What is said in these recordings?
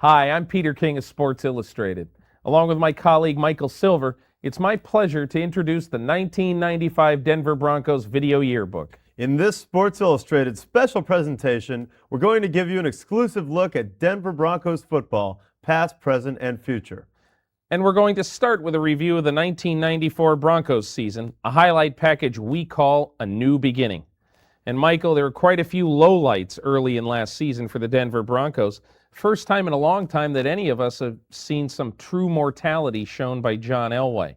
Hi, I'm Peter King of Sports Illustrated. Along with my colleague Michael Silver, it's my pleasure to introduce the 1995 Denver Broncos video yearbook. In this Sports Illustrated special presentation, we're going to give you an exclusive look at Denver Broncos football, past, present, and future. And we're going to start with a review of the 1994 Broncos season, a highlight package we call A New Beginning. And Michael, there were quite a few lowlights early in last season for the Denver Broncos. First time in a long time that any of us have seen some true mortality shown by John Elway.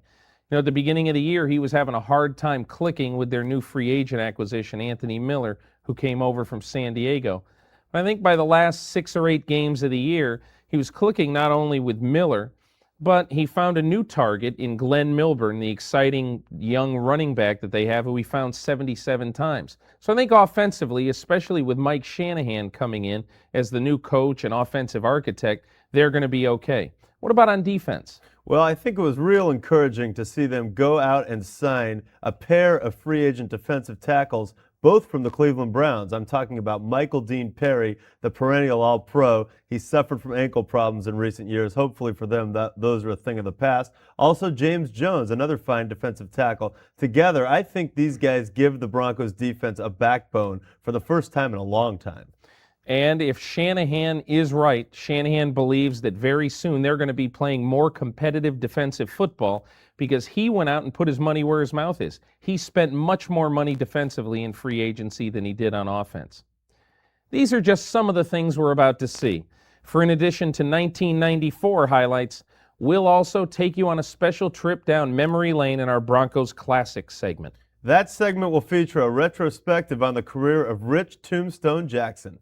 At the beginning of the year, he was having a hard time clicking with their new free agent acquisition, Anthony Miller, who came over from San Diego. But I think by the last 6 or 8 games of the year, he was clicking not only with Miller, but he found a new target in Glenn Milburn, the exciting young running back that they have, who he found 77 times. So I think offensively, especially with Mike Shanahan coming in as the new coach and offensive architect, they're going to be okay. What about on defense? Well, I think it was real encouraging to see them go out and sign a pair of free agent defensive tackles, both from the Cleveland Browns. I'm talking about Michael Dean Perry, the perennial All-Pro. He suffered from ankle problems in recent years. Hopefully for them, those are a thing of the past. Also, James Jones, another fine defensive tackle. Together, I think these guys give the Broncos defense a backbone for the first time in a long time. And if Shanahan is right, Shanahan believes that very soon they're going to be playing more competitive defensive football because he went out and put his money where his mouth is. He spent much more money defensively in free agency than he did on offense. These are just some of the things we're about to see. For in addition to 1994 highlights, we'll also take you on a special trip down memory lane in our Broncos Classics segment. That segment will feature a retrospective on the career of Rich Tombstone Jackson.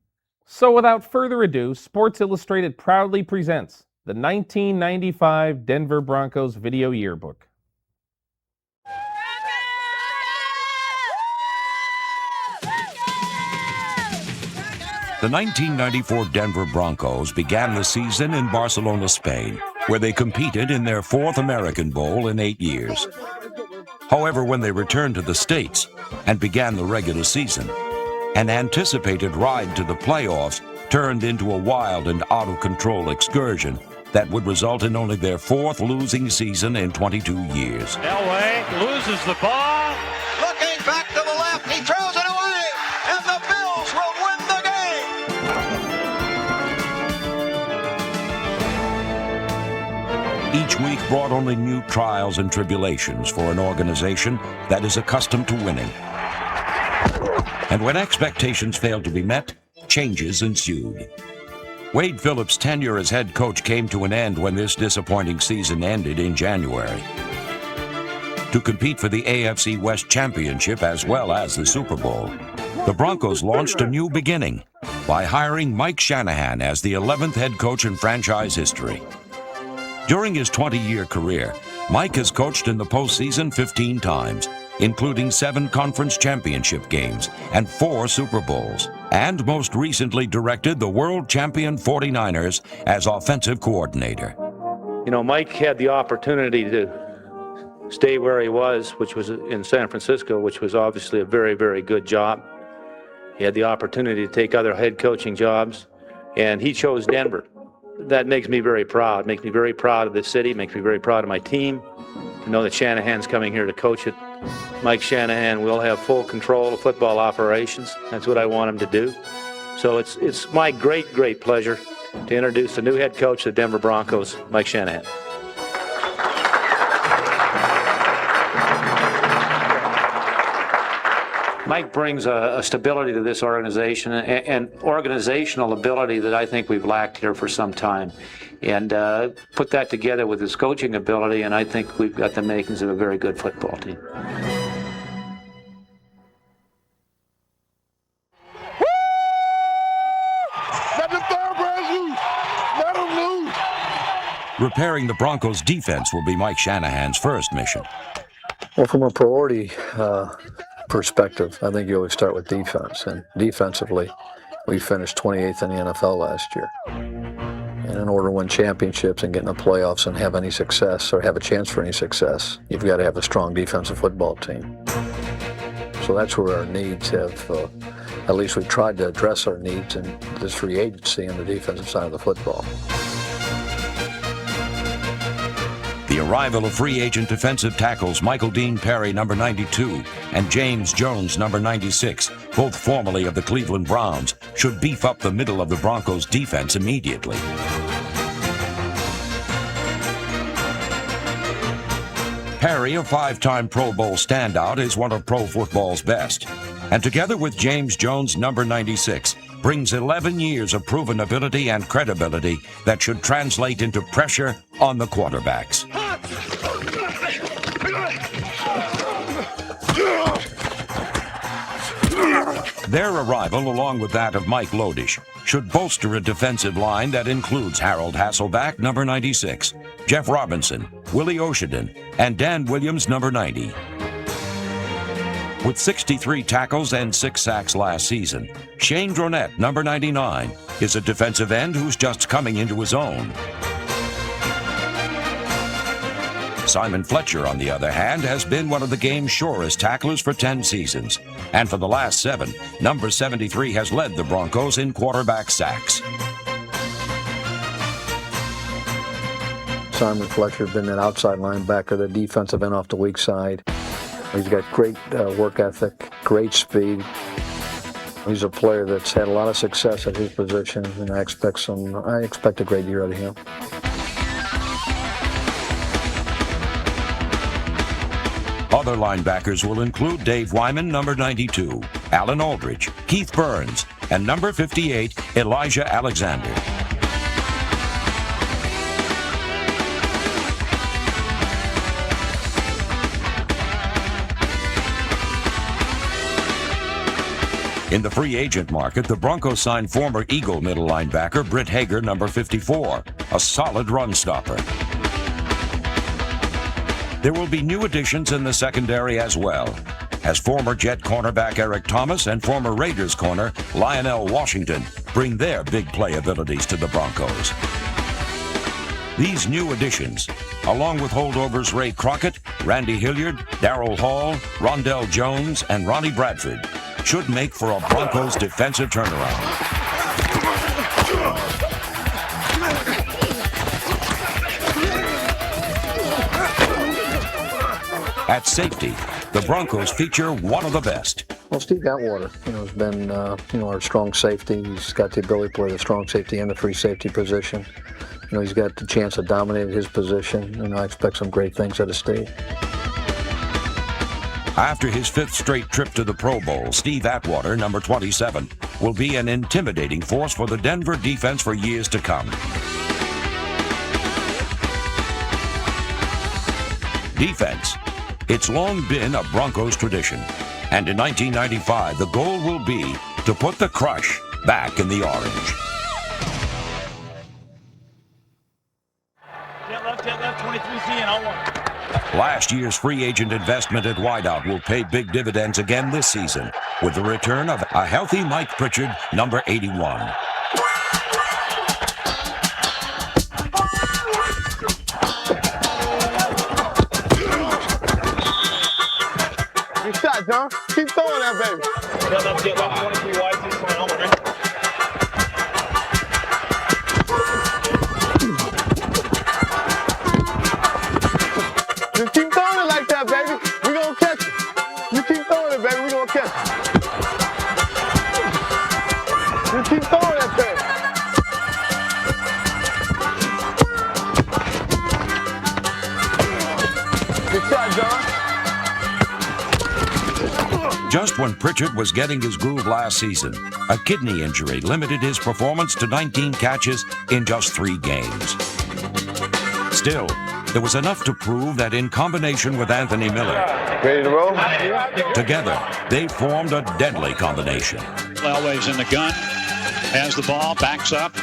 So without further ado, Sports Illustrated proudly presents the 1995 Denver Broncos video yearbook. The 1994 Denver Broncos began the season in Barcelona, Spain, where they competed in their 4th American Bowl in 8 years. However, when they returned to the States and began the regular season, an anticipated ride to the playoffs turned into a wild and out-of-control excursion that would result in only their 4th losing season in 22 years. Elway loses the ball. Looking back to the left, he throws it away, and the Bills will win the game. Each week brought only new trials and tribulations for an organization that is accustomed to winning. And when expectations failed to be met, changes ensued. Wade Phillips' tenure as head coach came to an end when this disappointing season ended in January. To compete for the AFC West Championship as well as the Super Bowl, the Broncos launched a new beginning by hiring Mike Shanahan as the 11th head coach in franchise history. During his 20-year career, Mike has coached in the postseason 15 times, including 7 conference championship games and 4 Super Bowls, and most recently directed the world champion 49ers as offensive coordinator. Mike had the opportunity to stay where he was, which was in San Francisco, which was obviously a very, very good job. He had the opportunity to take other head coaching jobs, and he chose Denver. That makes me very proud. Makes me very proud of this city, makes me very proud of my team, to know that Shanahan's coming here to coach it. Mike Shanahan will have full control of football operations. That's what I want him to do. So it's my great, great pleasure to introduce the new head coach of the Denver Broncos, Mike Shanahan. Mike brings a stability to this organization and organizational ability that I think we've lacked here for some time. And put that together with his coaching ability, and I think we've got the makings of a very good football team. Let the thoroughbreds loose. Let them loose. Repairing the Broncos' defense will be Mike Shanahan's first mission. Well, from a priority perspective, I think you always start with defense. And defensively, we finished 28th in the NFL last year. And in order to win championships and get in the playoffs and have any success or have a chance for any success, you've got to have a strong defensive football team. So that's where our needs have, at least we've tried to address our needs in this free agency on the defensive side of the football. The arrival of free agent defensive tackles Michael Dean Perry, number 92, and James Jones, number 96, both formerly of the Cleveland Browns, should beef up the middle of the Broncos' defense immediately. Perry, a five-time Pro Bowl standout, is one of pro football's best. And together with James Jones, number 96, brings 11 years of proven ability and credibility that should translate into pressure on the quarterbacks. Their arrival, along with that of Mike Lodish, should bolster a defensive line that includes Harold Hasselback, number 96, Jeff Robinson, Willie Oshedin, and Dan Williams, number 90. With 63 tackles and 6 sacks last season, Shane Dronette, number 99, is a defensive end who's just coming into his own. Simon Fletcher, on the other hand, has been one of the game's surest tacklers for 10 seasons. And for the last 7, number 73 has led the Broncos in quarterback sacks. Simon Fletcher has been that outside linebacker, the defensive end off the weak side. He's got great work ethic, great speed. He's a player that's had a lot of success at his position, and I expect a great year out of him. Other linebackers will include Dave Wyman, number 92, Alan Aldridge, Keith Burns, and number 58, Elijah Alexander. In the free agent market, the Broncos signed former Eagle middle linebacker Britt Hager, number 54, a solid run stopper. There will be new additions in the secondary as well, as former Jet cornerback Eric Thomas and former Raiders corner Lionel Washington bring their big play abilities to the Broncos. These new additions, along with holdovers Ray Crockett, Randy Hilliard, Darryl Hall, Rondell Jones, and Ronnie Bradford, should make for a Broncos defensive turnaround. At safety, the Broncos feature one of the best. Well, Steve Atwater, has been, our strong safety. He's got the ability to play the strong safety and the free safety position. He's got the chance to dominate his position. I expect some great things out of Steve. After his 5th straight trip to the Pro Bowl, Steve Atwater, number 27, will be an intimidating force for the Denver defense for years to come. Defense. It's long been a Broncos tradition, and in 1995, the goal will be to put the crush back in the orange. Jet left, 23C and I'll walk. Last year's free agent investment at wideout will pay big dividends again this season, with the return of a healthy Mike Pritchard, number 81. Good shot, John. Keep throwing that, baby. Jet left, 23 wide, 6 point, I'll walk. Just keep throwing it like that, baby. We're going to catch it. You keep throwing it, baby. We're going to catch it. Just keep throwing that thing. Good shot, John. Just when Pritchard was getting his groove last season, a kidney injury limited his performance to 19 catches in just 3 games. Still, there was enough to prove that in combination with Anthony Miller, Ready to roll? together, they formed a deadly combination. Elway's in the gun, has the ball, backs up.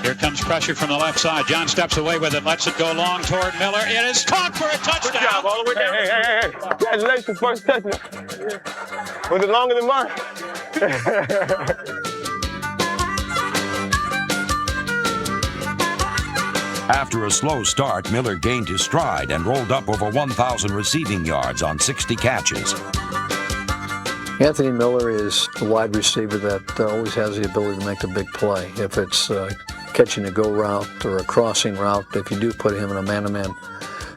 Here comes pressure from the left side. John steps away with it, lets it go long toward Miller. It is caught for a touchdown. Good job, all the way down. Hey. Congratulations, first touchdown. Was it longer than mine? After a slow start, Miller gained his stride and rolled up over 1,000 receiving yards on 60 catches. Anthony Miller is a wide receiver that always has the ability to make a big play. If it's catching a go route or a crossing route, if you do put him in a man-to-man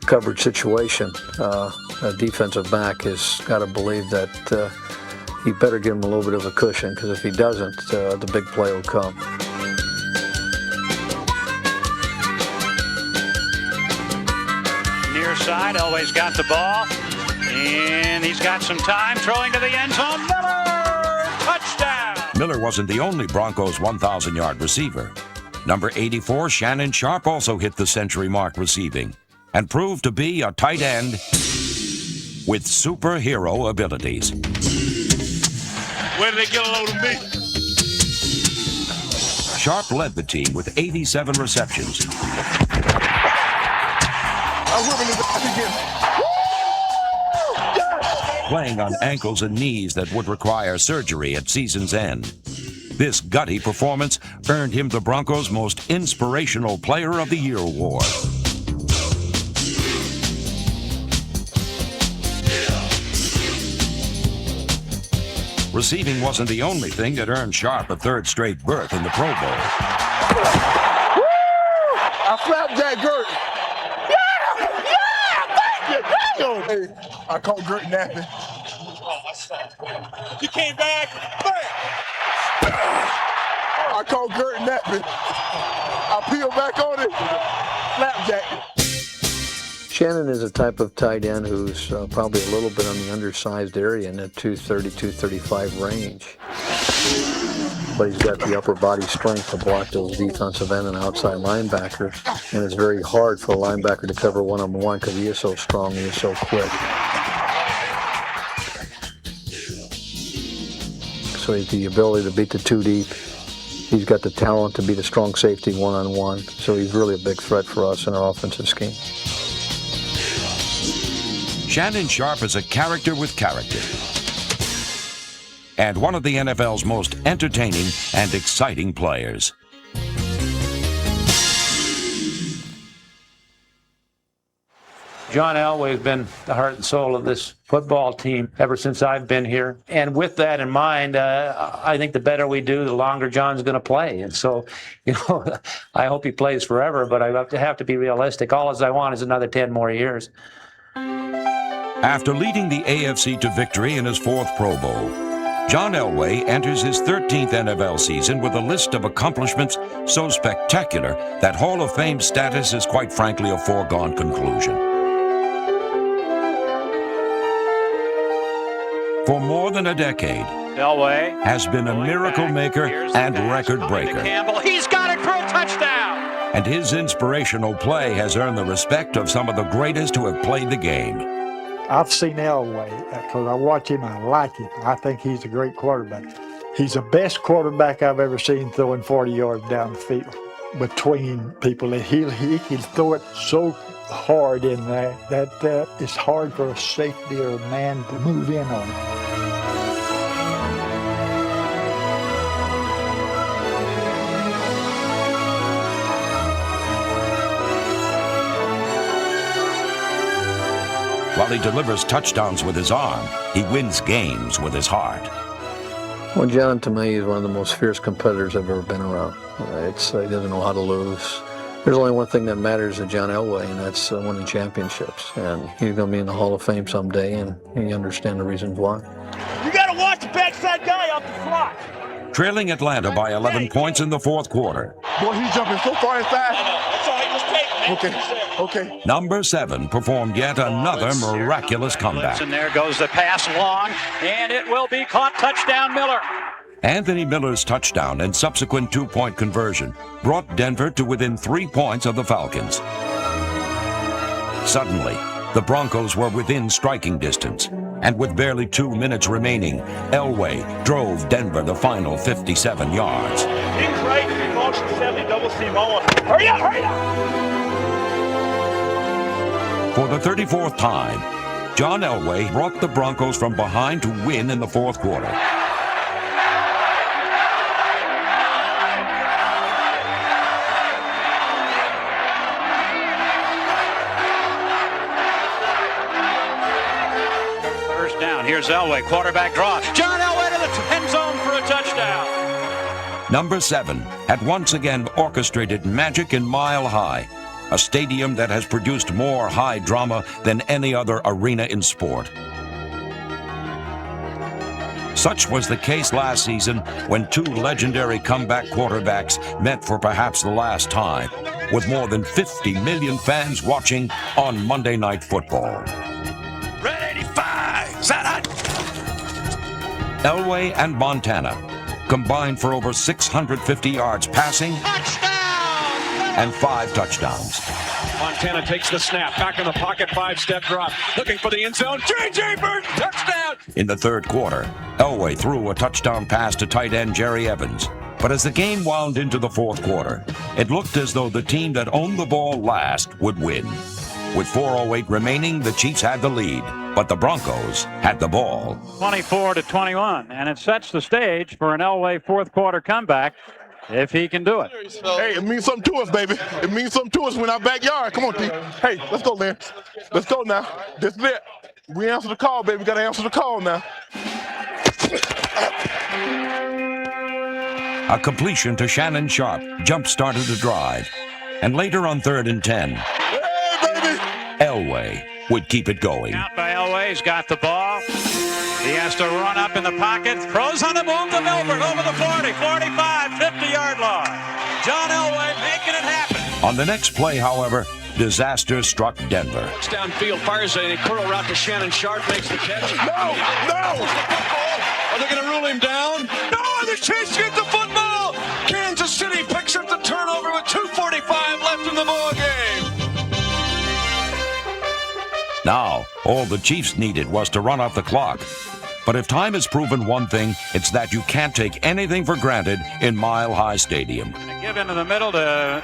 coverage situation, a defensive back has got to believe that he better give him a little bit of a cushion, because if he doesn't, the big play will come. Near side, Elway's got the ball, and he's got some time, throwing to the end zone. Miller! Touchdown! Miller wasn't the only Broncos 1,000-yard receiver. Number 84, Shannon Sharpe, also hit the century mark receiving and proved to be a tight end with superhero abilities. Where did they get a load of me? Sharpe led the team with 87 receptions. Playing on ankles and knees that would require surgery at season's end. This gutty performance earned him the Broncos' Most Inspirational Player of the Year award. Receiving wasn't the only thing that earned Sharpe a third straight berth in the Pro Bowl. I slapped that Gert. Yeah, thank you. Hey, I caught Gert napping. You came back. Bam! I caught Gert napping. I peeled back on it. Slapjack. Shannon is a type of tight end who's probably a little bit on the undersized area in that 230, 235 range. But he's got the upper body strength to block those defensive end and outside linebackers. And it's very hard for a linebacker to cover one-on-one because he is so strong, he is so quick. So he's the ability to beat the two deep. He's got the talent to beat a strong safety one-on-one. So he's really a big threat for us in our offensive scheme. Shannon Sharpe is a character with character, and one of the NFL's most entertaining and exciting players. John Elway has been the heart and soul of this football team ever since I've been here. And with that in mind, I think the better we do, the longer John's going to play. And so, I hope he plays forever, but I have to be realistic. All I want is another 10 more years. After leading the AFC to victory in his fourth Pro Bowl, John Elway enters his 13th NFL season with a list of accomplishments so spectacular that Hall of Fame status is quite frankly a foregone conclusion. For more than a decade, Elway has been a miracle maker and record breaker. Campbell, he's got it for a touchdown! And his inspirational play has earned the respect of some of the greatest who have played the game. I've seen Elway because I watch him. I like him. I think he's a great quarterback. He's the best quarterback I've ever seen throwing 40 yards down the field between people. He can throw it so hard in there that it's hard for a safety or a man to move in on it. While he delivers touchdowns with his arm, he wins games with his heart. Well, John, to me, is one of the most fierce competitors I've ever been around. He doesn't know how to lose. There's only one thing that matters to John Elway, and that's winning championships. And he's going to be in the Hall of Fame someday, and you understand the reasons why. You got to watch the backside guy off the slot. Trailing Atlanta by 11 points in the fourth quarter. Boy, he's jumping so far and fast. That's all he was taking, man. Okay. Number 7 performed yet another miraculous comeback. And there goes the pass long, and it will be caught. Touchdown, Miller. Anthony Miller's touchdown and subsequent 2-point conversion brought Denver to within 3 points of the Falcons. Suddenly, the Broncos were within striking distance, and with barely 2 minutes remaining, Elway drove Denver the final 57 yards. He's right. He motion 70, double team on. Hurry up, hurry up! For the 34th time, John Elway brought the Broncos from behind to win in the fourth quarter. First down. Here's Elway. Quarterback draw. John Elway to the end zone for a touchdown. Number 7 had once again orchestrated magic in Mile High. a stadium that has produced more high drama than any other arena in sport. Such was the case last season when two legendary comeback quarterbacks met for perhaps the last time, with more than 50 million fans watching on Monday Night Football. Red 85, is that hot? Elway and Montana combined for over 650 yards passing and 5 touchdowns. Montana takes the snap, back in the pocket, 5-step drop, looking for the end zone. J.J. Burton, touchdown! In the third quarter, Elway threw a touchdown pass to tight end Jerry Evans. But as the game wound into the fourth quarter, it looked as though the team that owned the ball last would win. With 4:08 remaining, the Chiefs had the lead, but the Broncos had the ball. 24-21, and it sets the stage for an Elway fourth quarter comeback if he can do it. Hey, it means something to us, baby. It means something to us. We're in our backyard. Come on, T. Hey, let's go, Lynn. Let's go now. This is it. We answer the call, baby. We got to answer the call now. A completion to Shannon Sharp jump-started the drive. And later on 3rd and 10, Elway would keep it going. Out by Elway, he's got the ball. He has to run up in the pocket. Throws on the boom to Milford over the 40, 45, 50-yard line. John Elway making it happen. On the next play, however, disaster struck Denver. Downfield, fires a curl route to Shannon Sharp, makes the catch. No! Are they going to rule him down? No, the Chiefs get the football. Kansas City picks up the turnover with 2:45 left in the ball game. Now, all the Chiefs needed was to run off the clock. But if time has proven one thing, it's that you can't take anything for granted in Mile High Stadium. Give into the middle to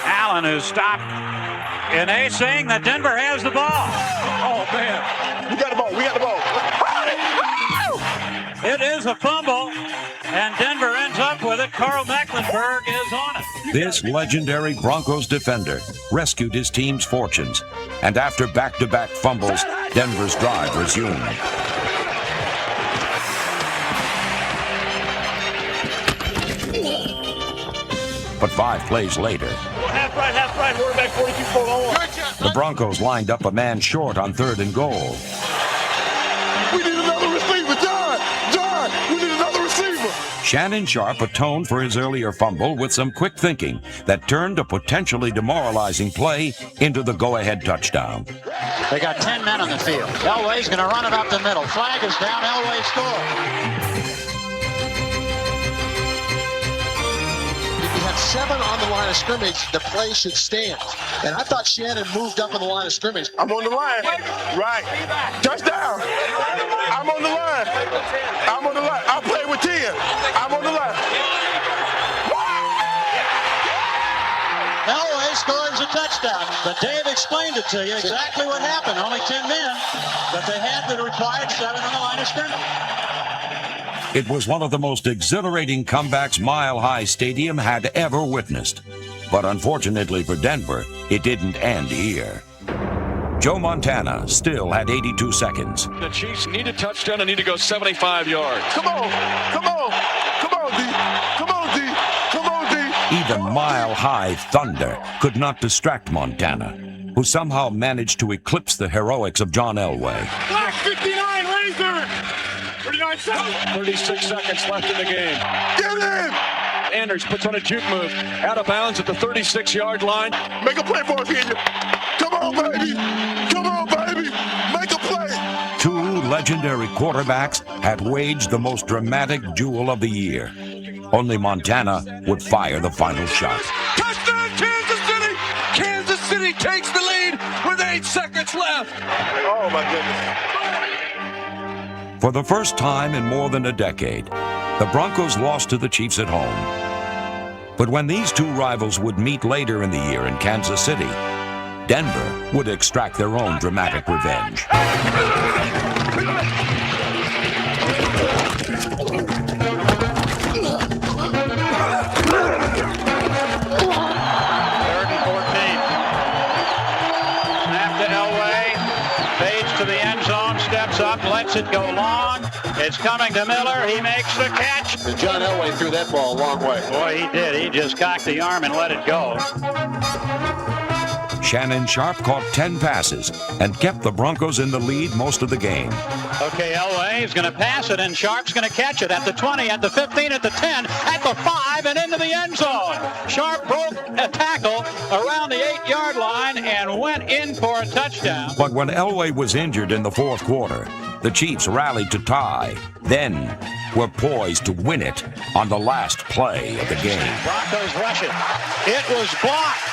Allen, who's stopped in acing that Denver has the ball. Oh, man. We got the ball. We got the ball. It is a fumble, and Denver ends up with it. Carl Mecklenburg is on it. This legendary Broncos defender rescued his team's fortunes. And after back-to-back fumbles, Denver's drive resumed. But 5 plays later, Half right, quarterback 42-4-1. the Broncos lined up a man short on 3rd and goal. We need another receiver, John! We need another receiver! Shannon Sharp atoned for his earlier fumble with some quick thinking that turned a potentially demoralizing play into the go-ahead touchdown. They got 10 men on the field. Elway's going to run it up the middle. Flag is down. Elway scores. If you have 7 on the line of scrimmage, the play should stand. And I thought Shannon moved up on the line of scrimmage. I'm on the line. Right. Touchdown. I'm on the line. I'll play with 10. I'm on the line. Elway scores a touchdown. But Dave explained it to you exactly what happened. Only 10 men, but they had the required 7 on the line of scrimmage. It was one of the most exhilarating comebacks Mile High Stadium had ever witnessed. But unfortunately for Denver, it didn't end here. Joe Montana still had 82 seconds. The Chiefs need a touchdown and need to go 75 yards. Come on, D. Even Mile High thunder could not distract Montana, who somehow managed to eclipse the heroics of John Elway. Black 59, Razor! 39 seconds. 36 seconds left in the game. Get him! Anders puts on a juke move. Out of bounds at the 36-yard line. Make a play for us, Kenya. Come on, baby. Make a play. 2 legendary quarterbacks had waged the most dramatic duel of the year. Only Montana would fire the final shot. Touchdown, Kansas City! Kansas City takes the lead with 8 seconds left. Oh, my goodness. For the first time in more than a decade, the Broncos lost to the Chiefs at home. But when these two rivals would meet later in the year in Kansas City, Denver would extract their own dramatic revenge. To the end zone, steps up, lets it go long. It's coming to Miller. He makes the catch. And John Elway threw that ball a long way. Boy, he did. He just cocked the arm and let it go. Shannon Sharp caught 10 passes and kept the Broncos in the lead most of the game. Okay, Elway is going to pass it, and Sharp's going to catch it at the 20, at the 15, at the 10, at the 5, and into the end zone. Sharp broke a tackle around the 8-yard line and went in for a touchdown. But when Elway was injured in the fourth quarter, the Chiefs rallied to tie, then were poised to win it on the last play of the game. Broncos rush it. It was blocked.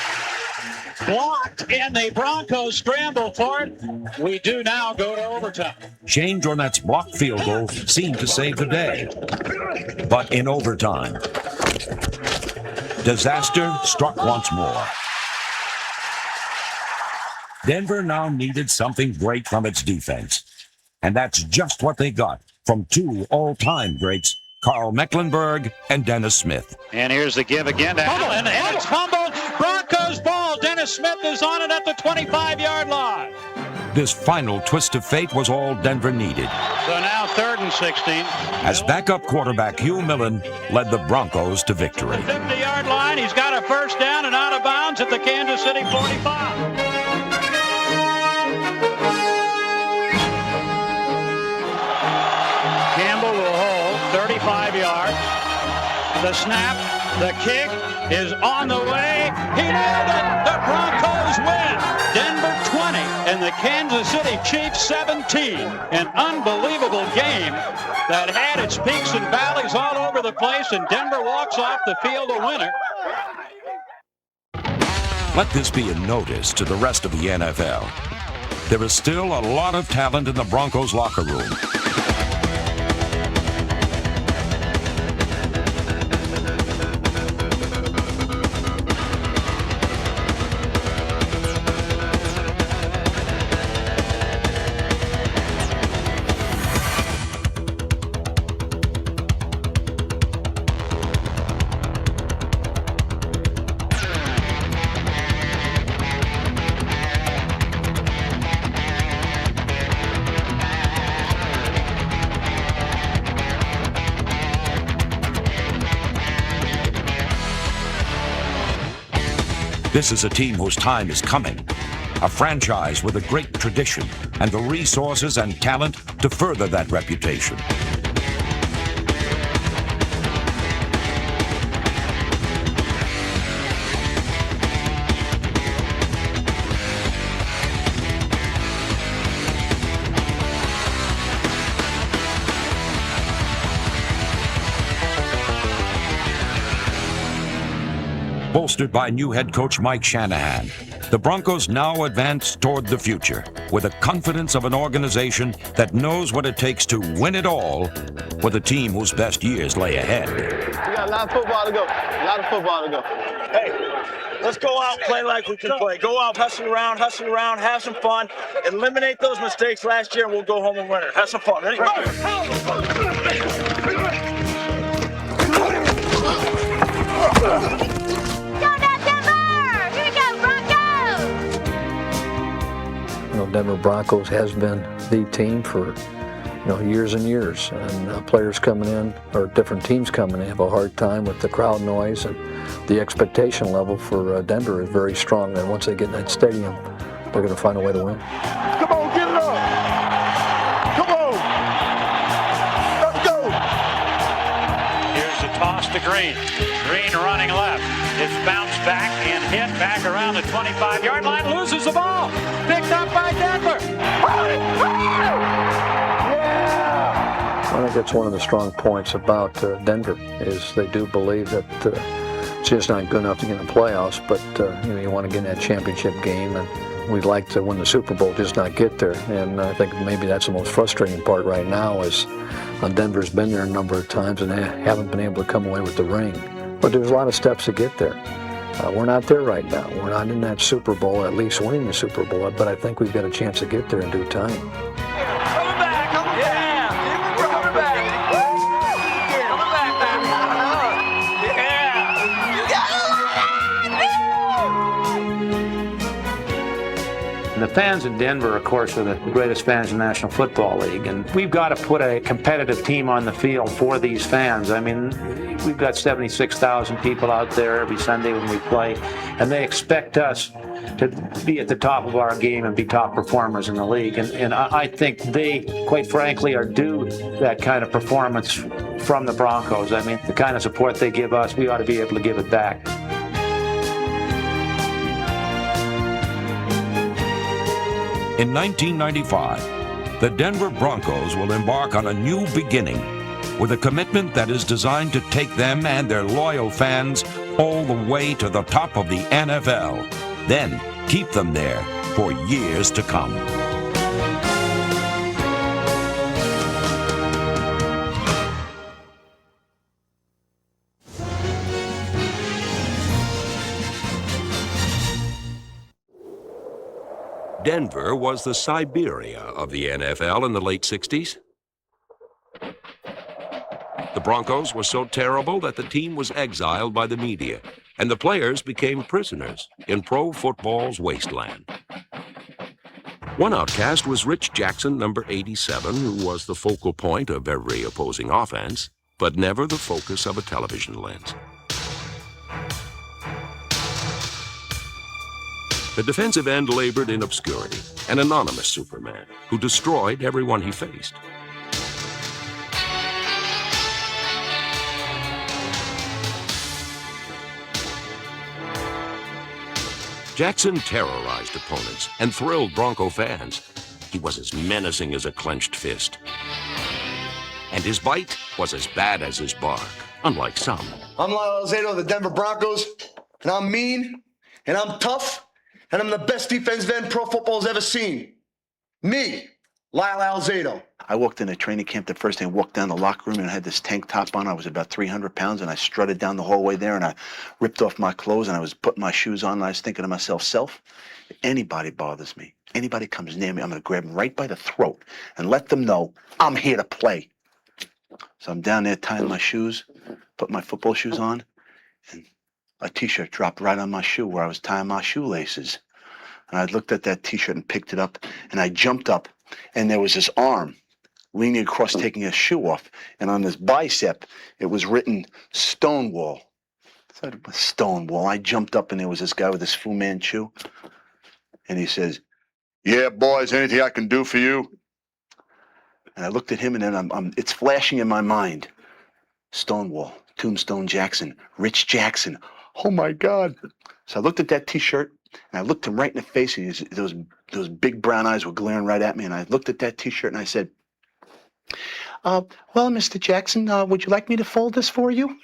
Blocked, and the Broncos scramble for it. We do now go to overtime. Shane Jornett's blocked field goal seemed to save the day. But in overtime, disaster struck once more. Denver now needed something great from its defense. And that's just what they got from two all-time greats, Carl Mecklenburg and Dennis Smith. And here's the give again to Allen, and it's fumbled. Broncos ball. Dennis Smith is on it at the 25-yard line. This final twist of fate was all Denver needed. So now 3rd and 16. As backup quarterback Hugh Millen led the Broncos to victory. 50-yard line. He's got a first down and out of bounds at the Kansas City 45. Campbell will hold 35 yards. The snap, the kick is on the way. He nailed it. The Broncos win. Denver 20 and the Kansas City Chiefs 17. An unbelievable game that had its peaks and valleys all over the place, and Denver walks off the field a winner. Let this be a notice to the rest of the NFL. There is still a lot of talent in the Broncos locker room. This is a team whose time is coming. A franchise with a great tradition and the resources and talent to further that reputation. Bolstered by new head coach Mike Shanahan, the Broncos now advance toward the future with the confidence of an organization that knows what it takes to win it all with a team whose best years lay ahead. We got a lot of football to go. Hey, let's go out and play like we can play. Go out, hustle around, have some fun. Eliminate those mistakes last year, and we'll go home and win it. Have some fun. Ready? Denver Broncos has been the team for years and years, and players coming in or different teams coming in have a hard time with the crowd noise, and the expectation level for Denver is very strong. And once they get in that stadium, they're going to find a way to win. Come on, get it up! Come on! Let's go! Here's the toss to Green. Green running left. It's bounced back and hit back around the 25-yard line. Loses the ball. Picked up by Denver. I think that's one of the strong points about Denver is they do believe that it's just not good enough to get in the playoffs, but you want to get in that championship game, and we'd like to win the Super Bowl, just not get there. And I think maybe that's the most frustrating part right now is Denver's been there a number of times and they haven't been able to come away with the ring. But there's a lot of steps to get there. We're not there right now. We're not in that Super Bowl, at least winning the Super Bowl, but I think we've got a chance to get there in due time. In the fans in Denver, of course, are the greatest fans in the National Football League, and we've got to put a competitive team on the field for these fans. I mean, we've got 76,000 people out there every Sunday when we play, and they expect us to be at the top of our game and be top performers in the league. And I think they, quite frankly, are due that kind of performance from the Broncos. I mean, the kind of support they give us, we ought to be able to give it back. In 1995, the Denver Broncos will embark on a new beginning with a commitment that is designed to take them and their loyal fans all the way to the top of the NFL, then keep them there for years to come. Denver was the Siberia of the NFL in the late 60s. The Broncos were so terrible that the team was exiled by the media, and the players became prisoners in pro football's wasteland. One outcast was Rich Jackson, number 87, who was the focal point of every opposing offense, but never the focus of a television lens. The defensive end labored in obscurity, an anonymous Superman who destroyed everyone he faced. Jackson terrorized opponents and thrilled Bronco fans. He was as menacing as a clenched fist. And his bite was as bad as his bark, unlike some. I'm Lyle Alzado of the Denver Broncos, and I'm mean, and I'm tough, and I'm the best defensive end pro football's ever seen. Me, Lyle Alzado. I walked in a training camp the first day and walked down the locker room and I had this tank top on. I was about 300 pounds and I strutted down the hallway there and I ripped off my clothes and I was putting my shoes on and I was thinking to myself, if anybody bothers me, anybody comes near me, I'm going to grab them right by the throat and let them know I'm here to play. So I'm down there tying my shoes, put my football shoes on, and a T-shirt dropped right on my shoe where I was tying my shoelaces. And I looked at that T-shirt and picked it up and I jumped up and there was this arm leaning across taking a shoe off, and on this bicep it was written Stonewall. I said, Stonewall. I jumped up and there was this guy with this Fu Manchu and he says, "Yeah, boys, anything I can do for you?" And I looked at him and then it's flashing in my mind. Stonewall, Tombstone Jackson, Rich Jackson. Oh my God. So I looked at that T-shirt and I looked him right in the face and those big brown eyes were glaring right at me and I looked at that T-shirt and I said, well, Mr. Jackson, would you like me to fold this for you?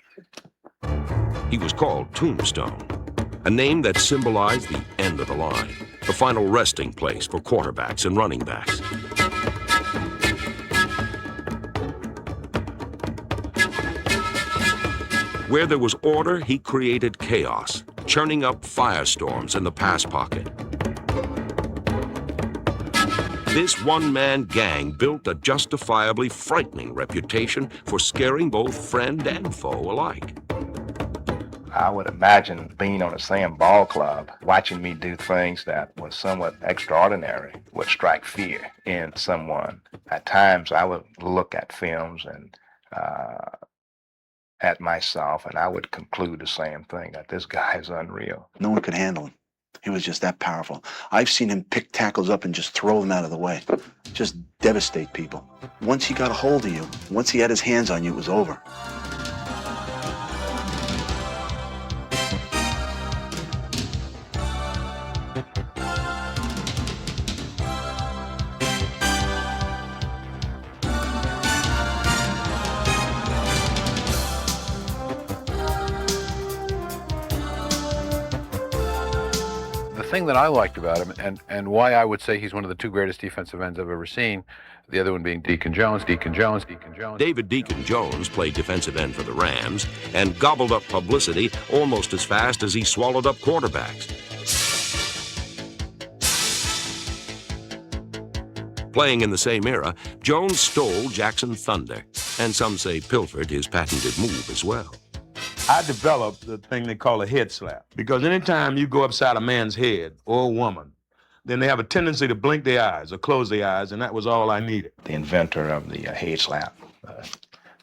He was called Tombstone, a name that symbolized the end of the line, the final resting place for quarterbacks and running backs. Where there was order, he created chaos, churning up firestorms in the pass pocket. This one-man gang built a justifiably frightening reputation for scaring both friend and foe alike. I would imagine being on the same ball club, watching me do things that was somewhat extraordinary would strike fear in someone. At times, I would look at films and at myself, and I would conclude the same thing, that this guy is unreal. No one could handle him. He was just that powerful. I've seen him pick tackles up and just throw them out of the way. Just devastate people. Once he got a hold of you, once he had his hands on you, it was over. The thing that I liked about him, and why I would say he's one of the two greatest defensive ends I've ever seen, the other one being Deacon Jones. David Deacon Jones played defensive end for the Rams and gobbled up publicity almost as fast as he swallowed up quarterbacks. Playing in the same era, Jones stole Jackson thunder, and some say pilfered his patented move as well. I developed the thing they call a head slap. Because anytime you go upside a man's head or a woman, then they have a tendency to blink their eyes or close their eyes, and that was all I needed. The inventor of the head slap.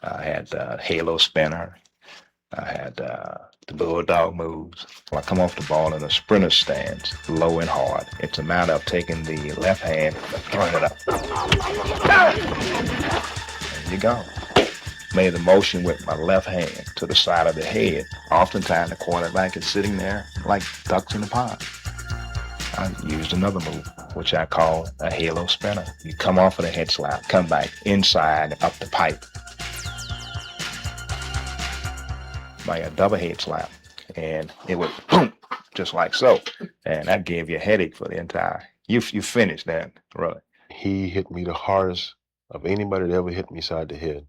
I had halo spinner. I had the bulldog moves. When I come off the ball in a sprinter stance, low and hard, it's a matter of taking the left hand and throwing it up. There you go. Made the motion with my left hand to the side of the head. Oftentimes the quarterback is sitting there like ducks in a pond. I used another move, which I call a halo spinner. You come off of the head slap, come back inside, up the pipe. By a double head slap. And it would boom, just like so. And that gave you a headache for the entire, you finished that, really. He hit me the hardest of anybody that ever hit me side the head.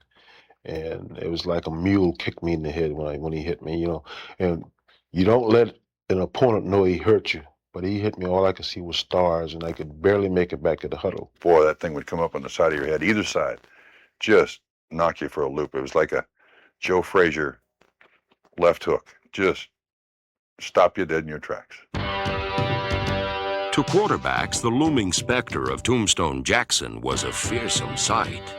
And it was like a mule kicked me in the head when he hit me, you know. And you don't let an opponent know he hurt you. But he hit me, all I could see was stars, and I could barely make it back to the huddle. Boy, that thing would come up on the side of your head, either side, just knock you for a loop. It was like a Joe Frazier left hook, just stop you dead in your tracks. To quarterbacks, the looming specter of Tombstone Jackson was a fearsome sight.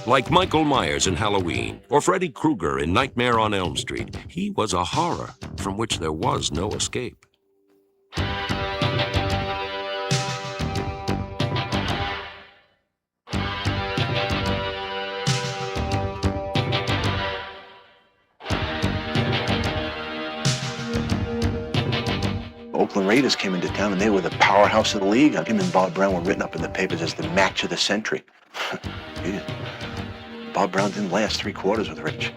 Like Michael Myers in Halloween or Freddy Krueger in Nightmare on Elm Street, he was a horror from which there was no escape. Oakland Raiders came into town, and they were the powerhouse of the league. Him and Bob Brown were written up in the papers as the match of the century. Bob Brown didn't last 3 quarters with Rich.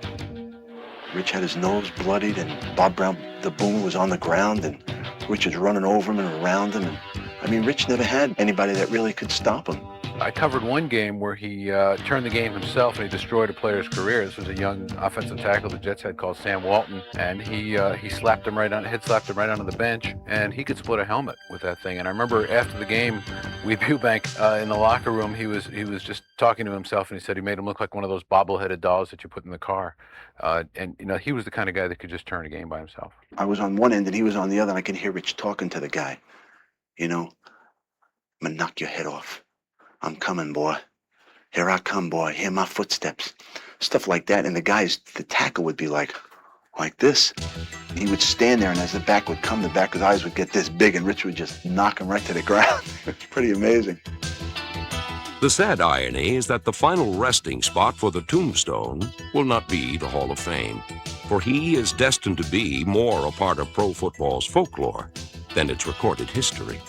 Rich had his nose bloodied, and Bob Brown, the boomer, was on the ground, and Rich was running over him and around him. And I mean, Rich never had anybody that really could stop him. I covered one game where he turned the game himself and he destroyed a player's career. This was a young offensive tackle the Jets had called Sam Walton, and he slapped him right on, slapped him right onto the bench, and he could split a helmet with that thing. And I remember after the game, Eubank in the locker room, he was just talking to himself, and he said he made him look like one of those bobble-headed dolls that you put in the car. And you know, he was the kind of guy that could just turn a game by himself. I was on one end and he was on the other, and I could hear Rich talking to the guy. You know, I'm gonna knock your head off. I'm coming, boy. Here I come, boy. Hear my footsteps. Stuff like that. And the tackle would be like this. He would stand there, and as the back would come, the back of his eyes would get this big, and Rich would just knock him right to the ground. It's pretty amazing. The sad irony is that the final resting spot for the Tombstone will not be the Hall of Fame, for he is destined to be more a part of pro football's folklore than its recorded history.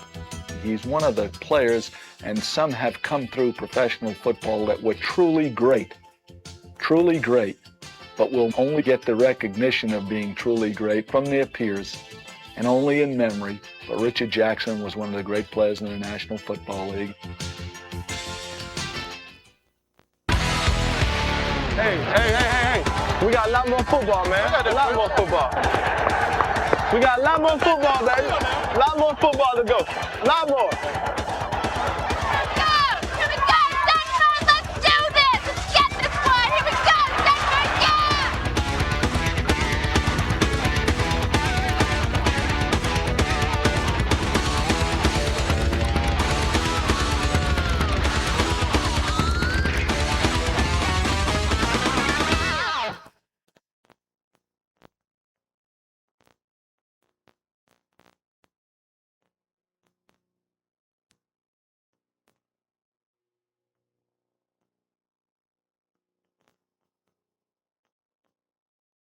He's one of the players, and some have come through professional football that were truly great, but will only get the recognition of being truly great from their peers and only in memory. But Richard Jackson was one of the great players in the National Football League. Hey. We got a lot more football, man. A lot more football. We got a lot more football, baby. A lot more football to go. A lot more.